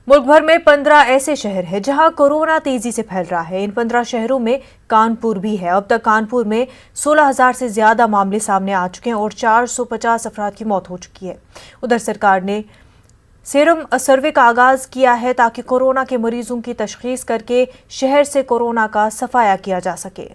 मुल्क भर में 15 ऐसे शहर हैं जहां कोरोना तेजी से फैल रहा है। इन 15 शहरों में कानपुर भी है। अब तक कानपुर में 16,000 से ज्यादा मामले सामने आ चुके हैं और 450 अफराद की मौत हो चुकी है। उधर सरकार ने सीरम सर्वे का आगाज किया है ताकि कोरोना के मरीजों की तशखीस करके शहर से कोरोना का सफाया किया जा सके।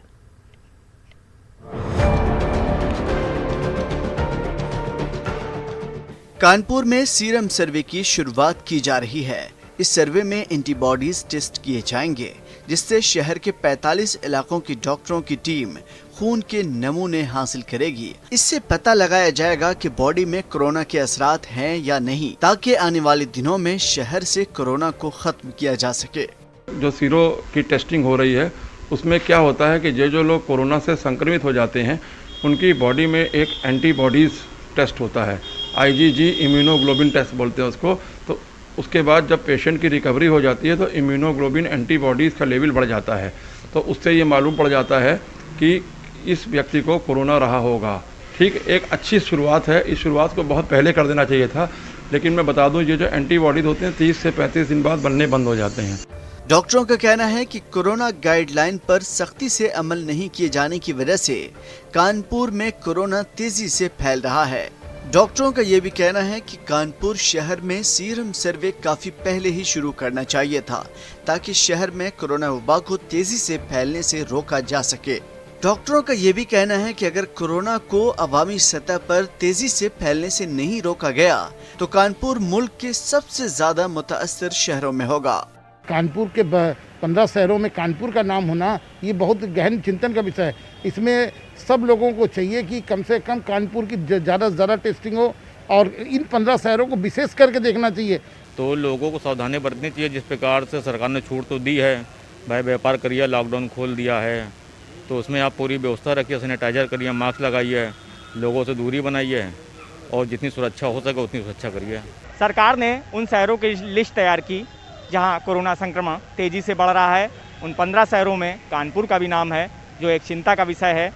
कानपुर में सीरम सर्वे की शुरुआत की जा रही है। इस सर्वे में एंटीबॉडीज टेस्ट किए जाएंगे, जिससे शहर के 45 इलाकों की डॉक्टरों की टीम खून के नमूने हासिल करेगी। इससे पता लगाया जाएगा कि बॉडी में कोरोना के असरात हैं या नहीं, ताकि आने वाले दिनों में शहर से कोरोना को खत्म किया जा सके। जो सीरो की टेस्टिंग हो रही है उसमें क्या होता है कि जो लोग कोरोना से संक्रमित हो जाते हैं उनकी बॉडी में एक एंटीबॉडीज टेस्ट होता है, IgG इम्यूनोग्लोबिन टेस्ट बोलते हैं उसको। तो उसके बाद जब पेशेंट की रिकवरी हो जाती है तो इम्यूनोग्लोबिन एंटीबॉडीज़ का लेवल बढ़ जाता है। तो उससे ये मालूम पड़ जाता है कि इस व्यक्ति को कोरोना रहा होगा। ठीक, एक अच्छी शुरुआत है। इस शुरुआत को बहुत पहले कर देना चाहिए था, लेकिन मैं बता दूं ये जो एंटीबॉडीज होते हैं 30 से 35 दिन बाद बनने बंद हो जाते हैं। डॉक्टरों का कहना है कि कोरोना गाइडलाइन पर सख्ती से अमल नहीं किए जाने की वजह से कानपुर में कोरोना तेजी से फैल रहा है। डॉक्टरों का ये भी कहना है कि कानपुर शहर में सीरम सर्वे काफी पहले ही शुरू करना चाहिए था, ताकि शहर में कोरोना वबा को तेजी से फैलने से रोका जा सके। डॉक्टरों का ये भी कहना है कि अगर कोरोना को अवामी सतह पर तेजी से फैलने से नहीं रोका गया तो कानपुर मुल्क के सबसे ज्यादा मुतासर शहरों में होगा। कानपुर के 15 शहरों में कानपुर का नाम होना ये बहुत गहन चिंतन का विषय है। इसमें सब लोगों को चाहिए कि कम से कम कानपुर की ज़्यादा से ज़्यादा टेस्टिंग हो और इन 15 शहरों को विशेष करके देखना चाहिए। तो लोगों को सावधानी बरतनी चाहिए। जिस प्रकार से सरकार ने छूट तो दी है, भाई व्यापार करिए, लॉकडाउन खोल दिया है, तो उसमें आप पूरी व्यवस्था रखिए, सैनिटाइजर करिए, मास्क लगाइए, लोगों से दूरी बनाइए और जितनी सुरक्षा हो सके उतनी सुरक्षा करिए। सरकार ने उन शहरों की लिस्ट तैयार की जहां कोरोना संक्रमण तेज़ी से बढ़ रहा है। उन 15 शहरों में कानपुर का भी नाम है, जो एक चिंता का विषय है।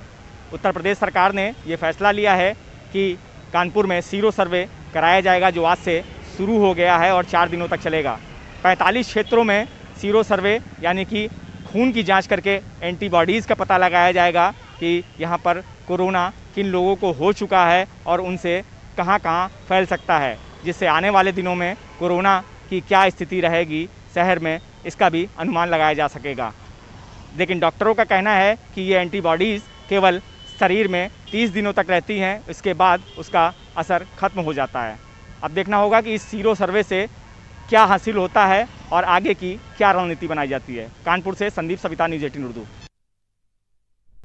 उत्तर प्रदेश सरकार ने ये फैसला लिया है कि कानपुर में सीरो सर्वे कराया जाएगा, जो आज से शुरू हो गया है और 4 दिनों तक चलेगा। 45 क्षेत्रों में सीरो सर्वे यानी कि खून की जांच करके एंटीबॉडीज़ का पता लगाया जाएगा कि यहाँ पर कोरोना किन लोगों को हो चुका है और उनसे कहाँ कहाँ फैल सकता है, जिससे आने वाले दिनों में कोरोना की क्या स्थिति रहेगी शहर में, इसका भी अनुमान लगाया जा सकेगा। लेकिन डॉक्टरों का कहना है कि ये एंटीबॉडीज़ केवल शरीर में 30 दिनों तक रहती हैं, इसके बाद उसका असर खत्म हो जाता है। अब देखना होगा कि इस सीरो सर्वे से क्या हासिल होता है और आगे की क्या रणनीति बनाई जाती है। कानपुर से संदीप सविता, न्यूज़ 18 उर्दू।